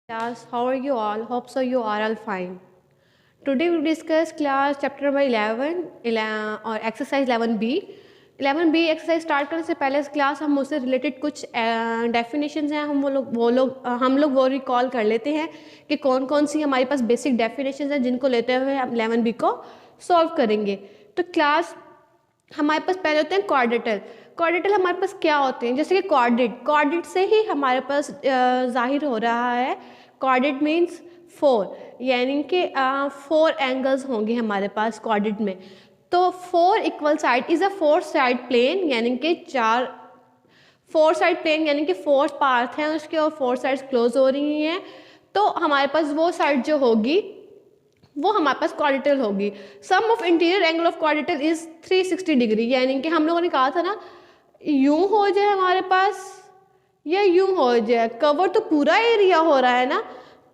Class, how are you all? Hope so you are all fine. Today we will discuss class chapter number 11 और exercise 11B. 11B exercise start करने से पहले इस class हम उससे related कुछ definitions हैं हम लोग वो रिकॉल कर लेते हैं कि कौन कौन सी हमारे पास बेसिक डेफिनेशंस हैं जिनको लेते हुए हम 11B को सॉल्व करेंगे. तो क्लास हमारे पास पहले होते हैं क्वाड्रेटल हमारे पास क्या होते हैं, जैसे कि क्वाड्रेट से ही हमारे पास जाहिर हो रहा है. क्वाड्रेट मीन्स 4, यानी कि 4 एंगल्स होंगे हमारे पास क्वाड्रेट में. तो 4 equal side is a 4 side plane, यानी कि 4 साइड प्लेन यानी कि 4 पार्ट हैं उसके और 4 साइड्स क्लोज हो रही हैं. तो हमारे पास वो साइड जो होगी वो हमारे पास क्वाड्रेटल होगी. Sum of interior angle of quadrilateral is 360 degree, यानी कि हम लोगों ने कहा था ना यूं हो जाए हमारे पास या यूं हो जाए, कवर तो पूरा एरिया हो रहा है ना,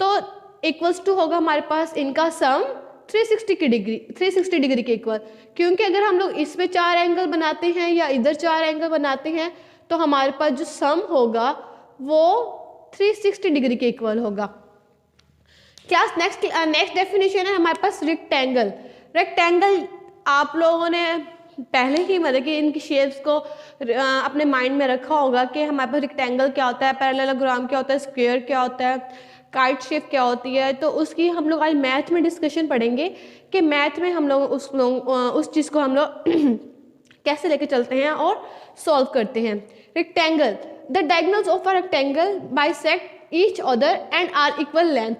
तो इक्वल्स टू होगा हमारे पास इनका सम 360 डिग्री के इक्वल. क्योंकि अगर हम लोग इसमें 4 एंगल बनाते हैं या इधर 4 एंगल बनाते हैं तो हमारे पास जो सम होगा वो 360 डिग्री के इक्वल होगा. क्लास नेक्स्ट डेफिनेशन है हमारे पास रेक्टेंगल आप लोगों ने पहले ही मतलब कि इनकी शेप्स को अपने माइंड में रखा होगा कि हमारे पास रेक्टेंगल क्या होता है, पैरेललोग्राम क्या होता है, स्क्वायर क्या होता है, काइट शेप क्या होती है. तो उसकी हम लोग आज मैथ में डिस्कशन पढ़ेंगे कि मैथ में हम लोग उस चीज़ को हम लोग कैसे लेके चलते हैं और सॉल्व करते हैं. Rectangle, the diagonals of a rectangle bisect each other and are equal length,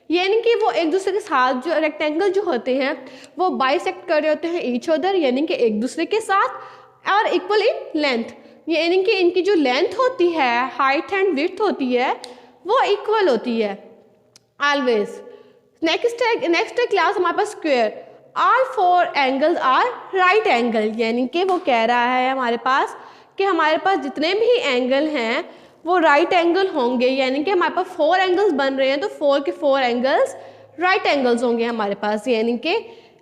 यानी कि वो एक दूसरे के साथ जो रेक्टेंगल जो होते हैं वो बाइसेक्ट कर रहे होते हैं ईच अदर, यानी कि एक दूसरे के साथ, और इक्वल इन लेंथ, यानी कि इनकी जो लेंथ होती है, हाइट एंड विड्थ होती है, वो इक्वल होती है ऑलवेज. नेक्स्ट क्लास हमारे पास square. All 4 angles are right angle, यानी कि वो कह रहा है हमारे पास कि हमारे पास जितने भी एंगल हैं वो राइट एंगल होंगे, यानी कि हमारे पास 4 एंगल्स बन रहे हैं तो 4 के 4 एंगल्स राइट एंगल्स होंगे हमारे पास. यानी कि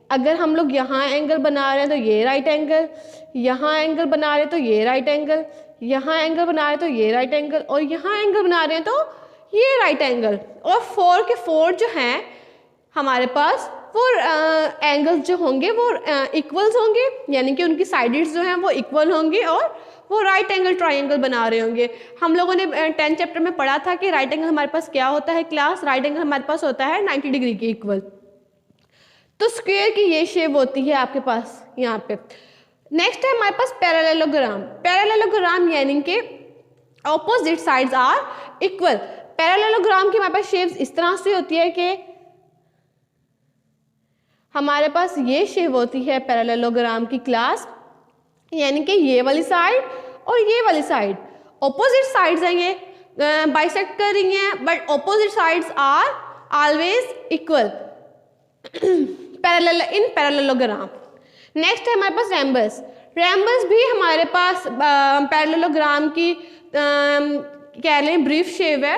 अगर हम लोग यहाँ एंगल बना रहे हैं तो ये राइट एंगल, यहाँ एंगल बना रहे हैं तो ये राइट एंगल, यहाँ एंगल बना रहे हैं तो ये राइट एंगल, और यहाँ एंगल बना रहे हैं तो ये राइट एंगल. और 4 के 4 जो हैं हमारे पास वो एंगल्स जो होंगे वो इक्वल्स होंगे, यानी कि उनकी साइड्स जो हैं वो इक्वल होंगे और वो राइट एंगल ट्राइंगल बना रहे होंगे. हम लोगों ने 10 चैप्टर में पढ़ा था कि राइट एंगल हमारे पास क्या होता है क्लास, राइट एंगल हमारे पास होता है 90 डिग्री के इक्वल. तो स्क्वायर की ये शेप होती है आपके पास यहाँ पे. नेक्स्ट है हमारे पास पैरेललोग्राम यानी कि opposite sides are equal. Parallelogram की हमारे पास शेप्स इस तरह से होती है कि हमारे पास ये शेप होती है पैरेललोग्राम की क्लास, यानी कि ये वाली साइड और ये वाली साइड ऑपोजिट साइड्स हैं, ये बाइसेक्ट कर रही हैं but opposite sides are always equal parallelogram. Next है हमारे पास रैम्बस भी हमारे पास पैरेललोग्राम की कह लें ब्रीफ शेप है,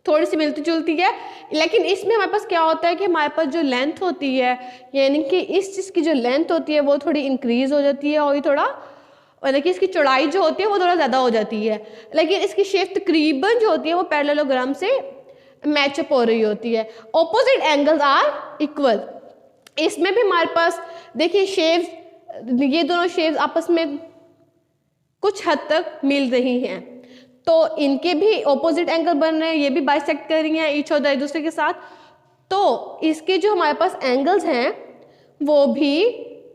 थोड़ी सी मिलती जुलती है, लेकिन इसमें हमारे पास क्या होता है कि हमारे पास जो लेंथ होती है, यानी कि इस चीज़ की जो लेंथ होती है वो थोड़ी इंक्रीज हो जाती है और ये थोड़ा मतलब कि इसकी चौड़ाई जो होती है वो थोड़ा ज़्यादा हो जाती है, लेकिन इसकी शेप तकरीबन जो होती है वो पैरेललोग्राम से मैचअप हो रही होती है. Opposite angles are equal. इसमें भी हमारे पास देखिए शेप्स, ये दोनों शेप्स आपस में कुछ हद तक मिल रही हैं, तो इनके भी ऑपोजिट एंगल बन रहे हैं, ये भी बाइसेक्ट कर रही हैं ईच अदर एक दूसरे के साथ. तो इसके जो हमारे पास एंगल्स हैं वो भी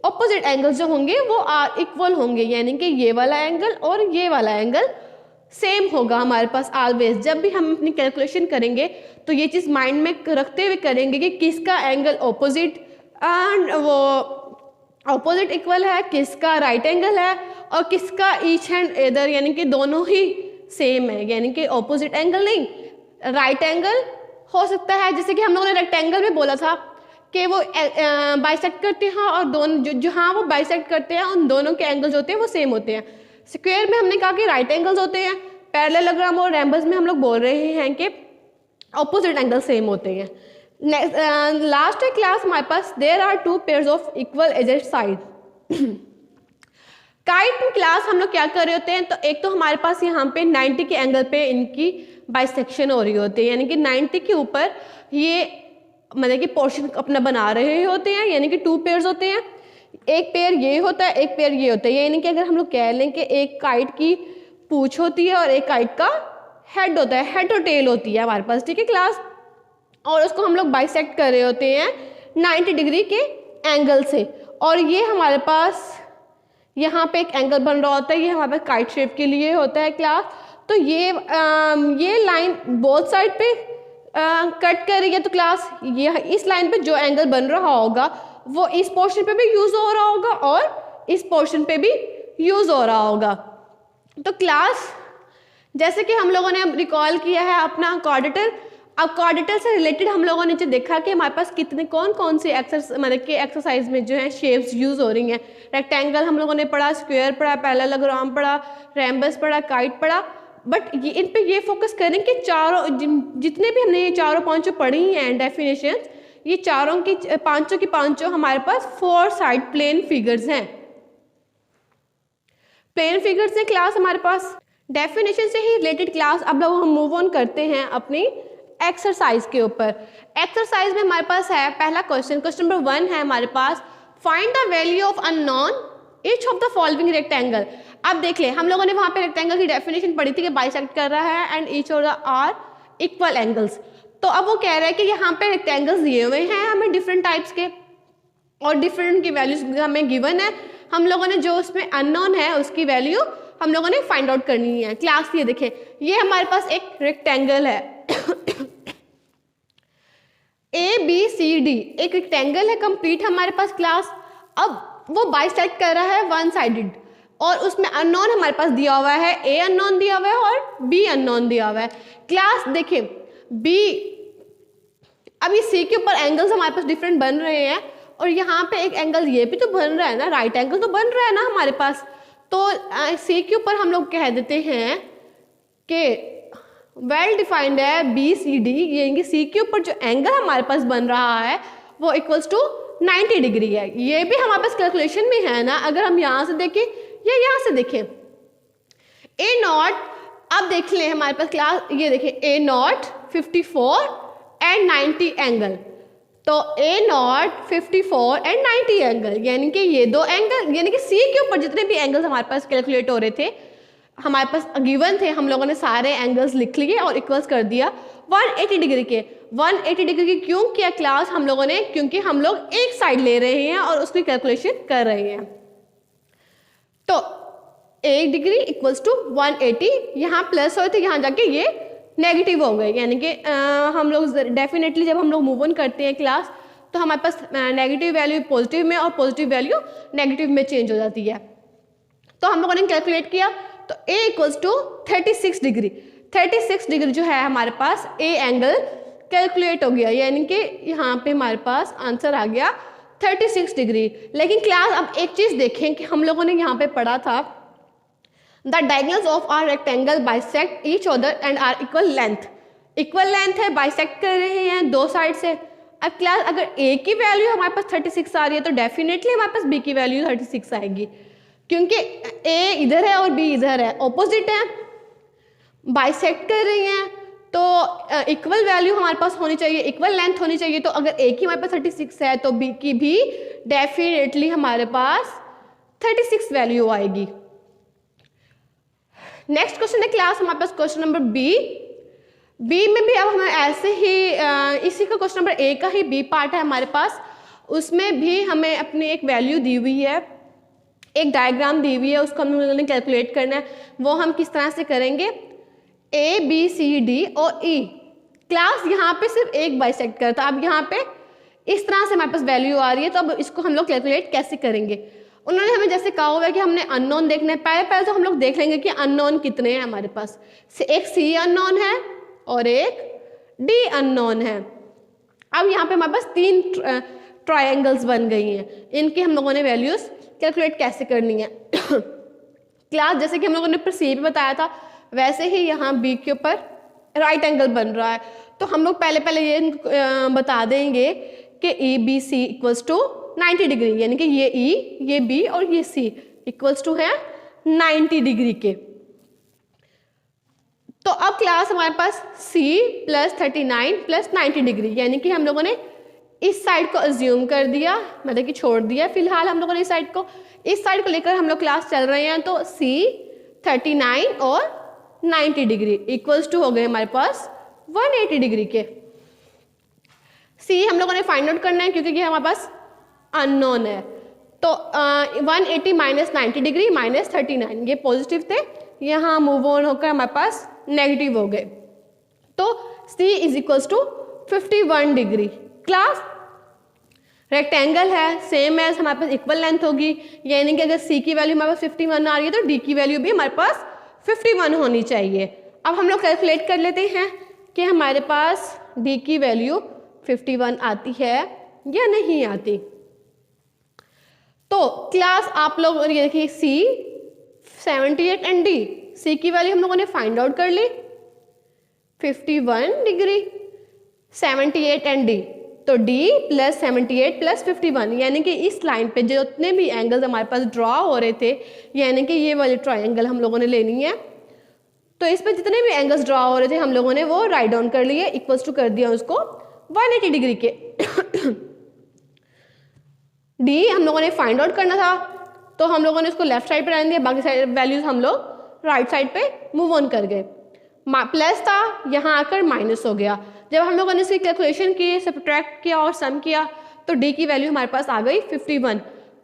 ऑपोजिट एंगल्स जो होंगे वो आर इक्वल होंगे, यानी कि ये वाला एंगल और ये वाला एंगल सेम होगा हमारे पास ऑलवेज. जब भी हम अपनी कैलकुलेशन करेंगे तो ये चीज़ माइंड में रखते हुए करेंगे कि किसका एंगल ऑपोजिट वो ऑपोजिट इक्वल है, किसका राइट एंगल है और किसका ईच एंड अदर, यानी कि दोनों ही सेम है, यानी कि ऑपोजिट एंगल नहीं, राइट एंगल हो सकता है. जैसे कि हम लोगों ने रेक्टेंगल में बोला था कि वो बाइसेक्ट करते हैं और दोनों जो हाँ वो बाइसेक्ट करते हैं, उन दोनों के एंगल्स होते हैं वो सेम होते हैं. स्क्वायर में हमने कहा कि राइट एंगल्स होते हैं, पैरेललोग्राम और रैम्बस में हम लोग बोल रहे हैं कि ऑपोजिट एंगल सेम होते हैं. लास्ट क्लास हमारे पास there are 2 pairs of equal adjacent side. Kite में क्लास हम लोग क्या कर रहे होते हैं, तो एक तो हमारे पास यहाँ पे 90 के एंगल पे इनकी बाइसेक्शन हो रही होती है, यानी कि 90 के ऊपर ये मतलब कि पोर्शन अपना बना रहे होते हैं, यानी कि 2 पेयर्स होते हैं, एक पेयर ये होता है, एक पेयर ये होता है। यानी कि अगर हम लोग कह लें कि एक काइट की पूंछ होती है और एक काइट का हेड होता है, हेड और टेल होती है हमारे पास, ठीक है क्लास, और उसको हम लोग बाइसेक्ट कर रहे होते हैं 90 डिग्री के एंगल से, और ये हमारे पास यहाँ पे एक एंगल बन रहा होता है, ये हमारे पास काइट शेप के लिए होता है क्लास। तो ये लाइन बोथ साइड पे कट कर रही है, तो क्लास ये इस लाइन पे जो एंगल बन रहा होगा वो इस पोर्शन पे भी यूज हो रहा होगा और इस पोर्शन पे भी यूज हो रहा होगा। तो क्लास जैसे कि हम लोगों ने अब रिकॉल किया है अपना क्वाड्रेटर, अब क्वाड्रेटर से रिलेटेड हम लोगों ने जो देखा कि हमारे पास कितने कौन कौन से मतलब कि एक्सरसाइज में जो है शेप्स यूज हो रही हैं। रेक्टेंगल हम लोगों ने पढ़ा, स्क्वायर पढ़ा, पैरेललोग्राम पढ़ा, रैम्बस पढ़ा, काइट पढ़ा, बट ये इन पे ये फोकस करें कि चारों जितने भी हमने ये चारों पांचों पढ़ी हैं डेफिनेशन, ये चारों की पांचों हमारे पास 4 साइड प्लेन फिगर्स हैं। प्लेन फिगर्स हैं क्लास हमारे पास। डेफिनेशन से ही रिलेटेड क्लास अब लोग हम मूव ऑन करते हैं अपनी एक्सरसाइज के ऊपर। एक्सरसाइज में हमारे पास है पहला क्वेश्चन नंबर 1 है हमारे पास, find the value of unknown each of the following rectangle. अब देख ले, हम लोगों ने वहां पे रेक्टेंगल की डेफिनेशन पढ़ी थी कि बाइसेक्ट कर रहा है and each of the are equal angles. तो अब वो कह रहा है कि यहाँ पे रेक्टेंगल्स दिए हुए हैं हमें डिफरेंट टाइप्स के और डिफरेंट की वैल्यूज हमें गिवन है, हम लोगों ने जो उसमें अननोन है उसकी वैल्यू हम लोगों ने फाइंड आउट करनी है। क्लास ये देखें, ये हमारे पास एक रेक्टेंगल है ABCD, एक रेक्टेंगल है कंप्लीट हमारे पास क्लास। अब वो बाइसेक्ट कर रहा है वन साइडेड और उसमें अननोन हमारे पास दिया हुआ है, A अननोन दिया हुआ है और B अननोन दिया हुआ है। क्लास देखिए B, अब ये C के ऊपर एंगल्स हमारे पास डिफरेंट बन रहे हैं और यहाँ पे एक एंगल ये भी तो बन रहा है ना, राइट एंगल तो बन रहा है ना हमारे पास। तो C के ऊपर हम लोग कह देते हैं कि वेल डिफाइंड है BCD, यानी C के ऊपर जो एंगल हमारे पास बन रहा है वो इक्वल्स टू 90 डिग्री है। ये भी हमारे पास कैलकुलेशन में है ना, अगर हम यहाँ से देखें या यहाँ से देखें A0, अब देख लें हमारे पास क्लास ये देखें A0 54 एंड 90 एंगल, तो A0 54 एंड 90 एंगल, यानी कि ये दो एंगल, यानी कि C के ऊपर जितने भी एंगल्स हमारे पास कैलकुलेट हो रहे थे हमारे पास गिवन थे, हम लोगों ने सारे एंगल्स लिख लिए और इक्वल्स कर दिया 180 डिग्री के। 180 डिग्री की क्यों किया क्लास हम लोगों ने, क्योंकि हम लोग एक साइड ले रहे हैं और उसकी कैलकुलेशन कर रहे हैं। तो 1 डिग्री इक्वल्स टू 180, यहाँ प्लस हुए थे यहाँ जाके ये नेगेटिव हो गए, यानी कि हम लोग डेफिनेटली जब हम लोग मूव ऑन करते हैं क्लास तो हमारे पास नेगेटिव वैल्यू पॉजिटिव में और पॉजिटिव वैल्यू नेगेटिव में चेंज हो जाती है। तो हम लोगों ने कैलकुलेट किया तो A equals to 36 degree, 36 degree जो है हमारे पास A एंगल कैलकुलेट हो गया, यानी कि यहाँ पे हमारे पास आंसर आ गया 36 डिग्री। लेकिन क्लास अब एक चीज देखें कि हम लोगों ने यहाँ पे पढ़ा था the diagonals of a rectangle bisect each other and are equal length, equal length है, बाइसेक्ट कर रहे हैं दो साइड से। अब क्लास अगर A की वैल्यू हमारे पास 36 आ रही है तो डेफिनेटली हमारे पास B की वैल्यू 36 आएगी, क्योंकि A इधर है और B इधर है, ऑपोजिट है, बाइसेक्ट कर रही हैं, तो इक्वल वैल्यू हमारे पास होनी चाहिए, इक्वल लेंथ होनी चाहिए। तो अगर A की हमारे पास 36 है तो B की भी डेफिनेटली हमारे पास 36 वैल्यू आएगी। नेक्स्ट क्वेश्चन है क्लास हमारे पास क्वेश्चन नंबर बी में भी अब हमें ऐसे ही इसी का क्वेश्चन नंबर A का ही B पार्ट है हमारे पास, उसमें भी हमें अपनी एक वैल्यू दी हुई है, एक डायग्राम दी हुई है, उसको हम लोगों ने कैलकुलेट करना है। वो हम किस तरह से करेंगे, A B C D और E क्लास यहाँ पे सिर्फ एक बाइसेक्ट करता, अब यहाँ पे इस तरह से हमारे पास वैल्यू आ रही है, तो अब इसको हम लोग कैलकुलेट कैसे करेंगे। उन्होंने हमें जैसे कहा हुआ है कि हमने अननोन देखना है, पहले तो हम लोग देख लेंगे कि अननोन कितने हैं हमारे पास, एक C अननोन है और एक D अननोन है। अब यहाँ पे हमारे पास 3 ट्रायंगल्स बन गई हैं, इनकी हम लोगों ने वैल्यूज कैलकुलेट कैसे करनी है। क्लास जैसे कि हम लोगों ने सी पे बताया था वैसे ही यहाँ B के ऊपर राइट एंगल बन रहा है, तो हम लोग पहले ये बता देंगे कि EBC इक्वल्स टू 90 डिग्री, यानी कि ये E, ये B और ये C इक्वल्स टू है 90 डिग्री के। तो अब क्लास हमारे पास C प्लस 39 प्लस 90 डिग्री, यानी कि हम लोगों ने इस साइड को अज्यूम कर दिया, मतलब कि छोड़ दिया फिलहाल हम लोगों ने इस साइड को लेकर हम लोग क्लास चल रहे हैं। तो C 39 और 90 डिग्री इक्वल्स टू हो गए हमारे पास 180 डिग्री के। C हम लोगों ने फाइंड आउट करना है क्योंकि ये हमारे पास अननोन है। तो 180 माइनस 90 डिग्री माइनस 39, ये पॉजिटिव थे, यहाँ मूव ऑन होकर हमारे पास नेगेटिव हो गए। तो C is equals to 51 degree. Class rectangle है, सेम एज हमारे पास इक्वल लेंथ होगी, यानी कि अगर C की वैल्यू हमारे पास 51 आ रही है तो D की वैल्यू भी हमारे पास 51 होनी चाहिए। अब हम लोग कैलकुलेट कर लेते हैं कि हमारे पास D की वैल्यू 51 आती है या नहीं आती। तो क्लास आप लोग ये देखिए C 78 एंड D, C की वैल्यू हम लोगों ने फाइंड आउट कर ली 51 डिग्री, 78 एंड D, तो D प्लस 78 प्लस 51, यानी कि इस लाइन पे जितने भी एंगल्स हमारे पास ड्रॉ हो रहे थे, यानी कि ये वाली ट्रायंगल हम लोगों ने लेनी है, तो इस पे जितने भी एंगल्स ड्रॉ हो रहे थे हम लोगों ने वो राइट डाउन कर लिए, इक्वल्स टू कर दिया उसको 180 डिग्री के। D हम लोगों ने फाइंड आउट करना था, तो हम लोगों ने उसको लेफ्ट साइड पे रहने दिया, बाकी साइड वैल्यूज हम लोग राइट साइड पे मूव ऑन कर गए। प्लस था, यहाँ आकर माइनस हो गया। जब हम लोगों ने इसकी कैलकुलेशन की, सब्ट्रैक्ट किया और सम किया, तो D की वैल्यू हमारे पास आ गई 51।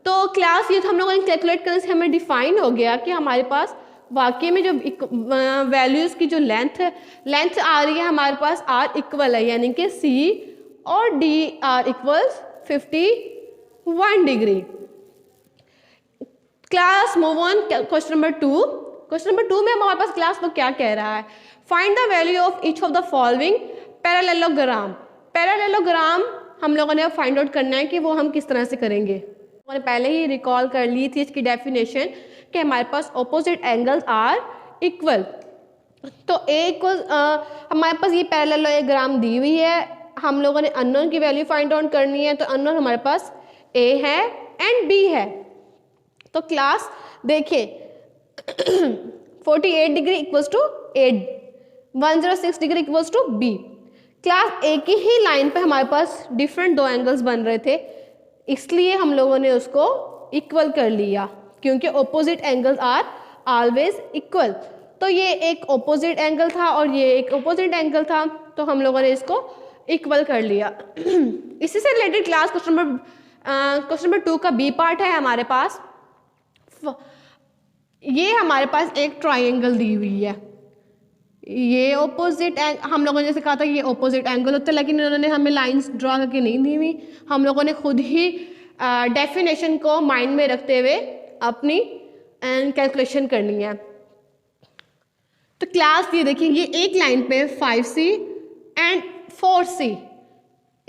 तो क्लास ये तो हम लोगों ने कैलकुलेट करने से हमें डिफाइन हो गया कि हमारे पास वाकई में जो वैल्यूज की जो लेंथ आ रही है हमारे पास R इक्वल है, यानी कि C और D are equals 51 degree. Class move on question number 2। Question number 2 में हमारे पास क्लास तो क्या कह रहा है, find the value of each of the following parallelogram. Parallelogram हम लोगों ने फाइंड आउट करना है कि वो हम किस तरह से करेंगे। हमने पहले ही रिकॉल कर ली थी इसकी डेफिनेशन कि हमारे पास ऑपोजिट एंगल्स आर इक्वल। तो एक हमारे पास ये पैरेललोग्राम दी हुई है, हम लोगों ने अननोन की वैल्यू फाइंड आउट करनी है, तो अननोन हमारे पास A है एंड B है। तो क्लास देखिए 48 degree equals to 8, 106 degree equals to B। Class एक ही लाइन पे हमारे पास डिफरेंट दो एंगल्स बन रहे थे, इसलिए हम लोगों ने उसको इक्वल कर लिया, क्योंकि opposite angles are always equal. तो ये एक ऑपोजिट एंगल था और ये एक ऑपोजिट एंगल था, तो हम लोगों ने इसको इक्वल कर लिया। इसी से रिलेटेड क्लास क्वेश्चन नंबर 2 का B पार्ट है हमारे पास। ये हमारे पास एक ट्रायंगल दी हुई है, ये ऑपोजिट हम लोगों ने जैसे कहा था ये ऑपोजिट एंगल होता है, लेकिन इन्होंने हमें लाइंस ड्रॉ करके नहीं दी हुई, हम लोगों ने खुद ही डेफिनेशन को माइंड में रखते हुए अपनी कैलकुलेशन करनी है। तो क्लास ये देखिए, ये एक लाइन पे 5C एंड 4C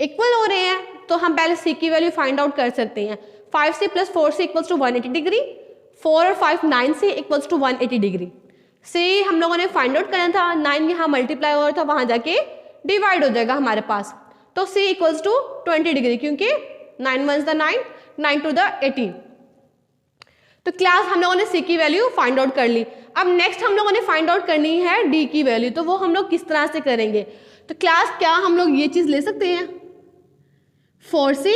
इक्वल हो रहे हैं, तो हम पहले C की वैल्यू फाइंड आउट कर सकते हैं। 5C plus 4C equals to 180 degree, 4 और 5 9C equals to 180 degree. C हम लोगों ने फाइंड आउट करना था, 9 यहाँ मल्टीप्लाई हो रहा था, वहां जाके डिवाइड हो जाएगा हमारे पास, तो C इक्वल्स टू 20 डिग्री, क्योंकि 9 1 द 9, 9 2 द 18। तो क्लास हम लोगों ने C की वैल्यू फाइंड आउट कर ली। अब नेक्स्ट हम लोगों ने फाइंड आउट करनी है D की वैल्यू, तो वो हम लोग किस तरह से करेंगे। तो क्लास क्या हम लोग ये चीज ले सकते हैं 4C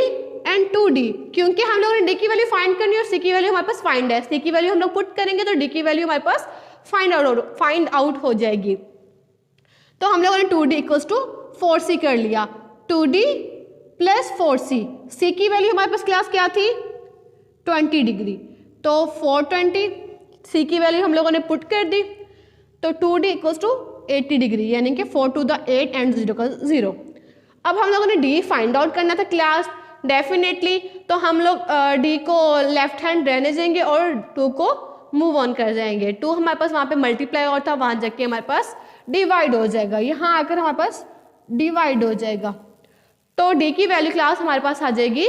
एंड 2D, क्योंकि हम लोगों ने D की वैल्यू फाइंड करनी है और C की वैल्यू हमारे पास फाइंड है। C की वैल्यू हम लोग पुट करेंगे तो D की वैल्यू हमारे पास फाइंड आउट हो जाएगी। तो हम लोगों ने 2D इक्वल्स टू 4C कर लिया, 2D प्लस 4C। C की वैल्यू हमारे पास क्लास क्या थी 20 डिग्री, तो 420 C की वैल्यू हम लोगों ने पुट कर दी, तो 2D इक्वल्स टू 80 डिग्री, यानी कि 4 2 द 8 एंड 0 का 0। अब हम लोगों ने D फाइंड आउट करना था क्लास डेफिनेटली, तो हम लोग D को लेफ्ट हैंड रहने देंगे और 2 को मूव ऑन कर जाएंगे। 2 हमारे पास वहाँ पे मल्टीप्लाई और था, वहाँ जाके हमारे पास डिवाइड हो जाएगा, यहाँ आकर हमारे पास डिवाइड हो जाएगा, तो D की वैल्यू क्लास हमारे पास आ जाएगी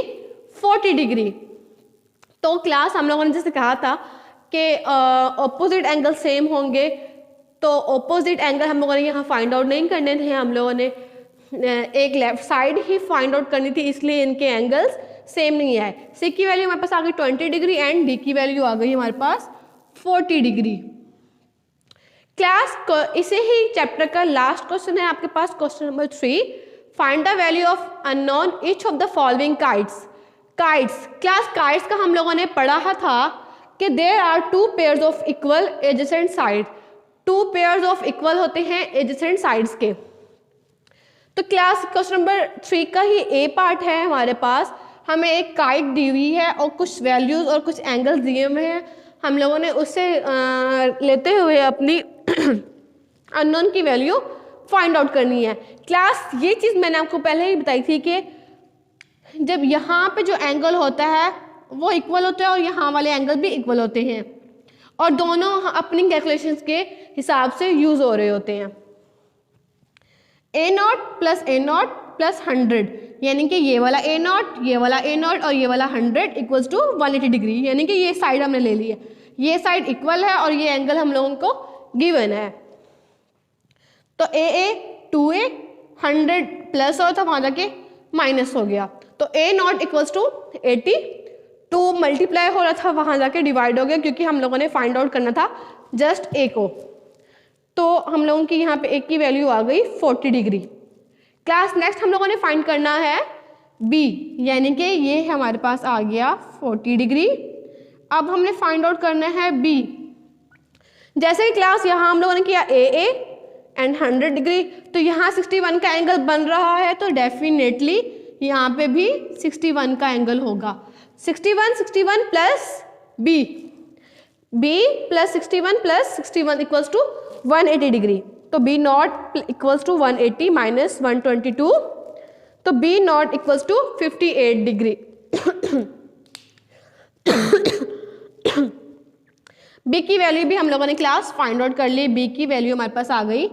40 डिग्री। तो क्लास हम लोगों ने जैसे कहा था कि ऑपोजिट एंगल सेम होंगे, तो ऑपोजिट एंगल हम लोगों ने यहाँ फाइंड आउट नहीं करने थे, हम लोगों ने एक लेफ्ट साइड ही फाइंड आउट करनी थी, इसलिए इनके एंगल्स सेम नहीं है। सी की वैल्यू हमारे पास आ गई 20 डिग्री एंड डी की वैल्यू आ गई हमारे पास 40 डिग्री। क्लास इसे ही चैप्टर का लास्ट क्वेश्चन है आपके पास, question number 3। Find the value of unknown each of the following kites. Kites, class kites का हम लोगों ने पढ़ा था कि there are two pairs of equal adjacent side. Two pairs of equal होते हैं एडजेसेंट साइड्स के। तो क्लास क्वेश्चन नंबर 3 का ही ए पार्ट है हमारे पास। हमें एक काइट दी हुई है और कुछ वैल्यूज और कुछ एंगल्स दिए हुए हैं, हम लोगों ने उससे लेते हुए अपनी अननोन की वैल्यू फाइंड आउट करनी है। क्लास ये चीज़ मैंने आपको पहले ही बताई थी कि जब यहाँ पे जो एंगल होता है वो इक्वल होता है और यहाँ वाले एंगल भी इक्वल होते हैं और दोनों अपनी कैलकुलेशंस के हिसाब से यूज हो रहे होते हैं। A0 प्लस A0 प्लस 100, यानी कि ये वाला A0, ये वाला A0 और ये वाला 100 इक्वल्स टू 180 डिग्री, यानी कि ये साइड हमने ले ली है, ये साइड इक्वल है और ये एंगल हम लोगों को गिवन है। तो AA 2A 100 प्लस हो तो वहां जाके माइनस हो गया, तो A0 इक्वल्स टू 80, 2 मल्टीप्लाई हो रहा था वहां जाके डिवाइड हो गया क्योंकि हम लोगों ने फाइंड आउट करना था जस्ट A को। तो हम लोगों की यहाँ पे एक की वैल्यू आ गई 40 डिग्री। क्लास नेक्स्ट हम लोगों ने फाइंड करना है B, यानी कि ये हमारे पास आ गया 40 डिग्री। अब हमने फाइंड आउट करना है B। जैसे कि क्लास यहाँ हम लोगों ने किया AA एंड 100 डिग्री, तो यहाँ 61 का एंगल बन रहा है, तो डेफिनेटली यहाँ पे भी 61 का एंगल होगा। 61 plus B plus 61 equals to 180 degree, तो B not equals to 180 minus 122, तो B not equals to 58 degree. B की वैल्यू भी हम लोगों ने क्लास फाइंड आउट कर ली, B की वैल्यू हमारे पास आ गई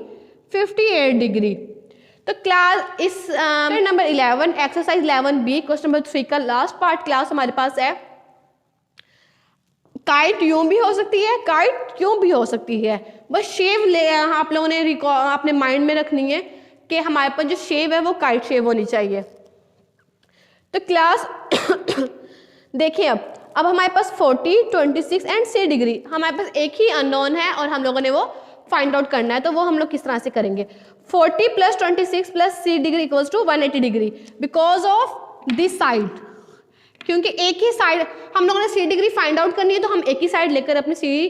58 डिग्री। तो क्लास इस number 11 exercise 11B question number 3 का लास्ट पार्ट क्लास हमारे पास है। काइट यूं भी हो सकती है, काइट यूं भी हो सकती है, बस शेव ले आप लोगों ने अपने माइंड में रखनी है कि हमारे पास जो शेव है वो काइट शेव होनी चाहिए। तो क्लास देखिए अब हमारे पास 40, 26 एंड 6 डिग्री, हमारे पास एक ही अननोन है और हम लोगों ने वो फाइंड आउट करना है, तो वो हम लोग किस तरह से करेंगे। 40 plus 26 plus 6 degree equals to 180 degree because of this side, क्योंकि एक ही साइड हम लोगों ने 6 डिग्री फाइंड आउट करनी है, तो हम एक ही साइड लेकर अपनी सी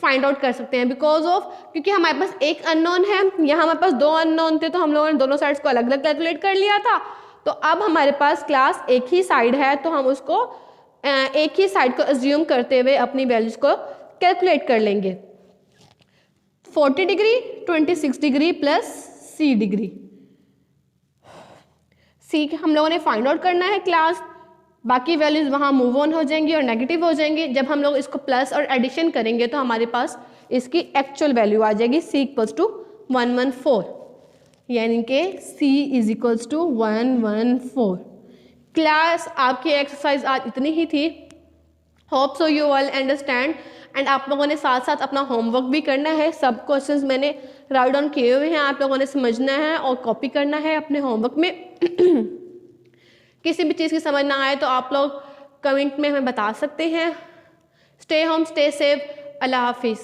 फाइंड आउट कर सकते हैं बिकॉज ऑफ, क्योंकि हमारे पास एक अननोन है, यहाँ हमारे पास 2 अननोन थे, तो हम लोगों ने दोनों साइड्स को अलग अलग कैलकुलेट कर लिया था। तो अब हमारे पास क्लास एक ही साइड है, तो हम उसको एक ही साइड को अज्यूम करते हुए अपनी वैल्यूज को कैलकुलेट कर लेंगे। 40 degree 26 degree plus C degree, C हम लोगों ने फाइंड आउट करना है क्लास, बाकी वैल्यूज वहाँ मूव ऑन हो जाएंगी और नेगेटिव हो जाएंगी। जब हम लोग इसको प्लस और एडिशन करेंगे तो हमारे पास इसकी एक्चुअल वैल्यू आ जाएगी C इक्वल्स टू 114, यानी कि C is equals to 114। Class आपकी एक्सरसाइज आज इतनी ही थी। Hope so you all understand, and आप लोगों ने साथ साथ अपना होमवर्क भी करना है। सब क्वेश्चंस मैंने राइट डाउन किए हुए हैं, आप लोगों ने समझना है और कॉपी करना है अपने होमवर्क में। किसी भी चीज़ की समझ ना आए तो आप लोग कमेंट में हमें बता सकते हैं। स्टे होम, स्टे सेफ, अल्लाह हाफिज़।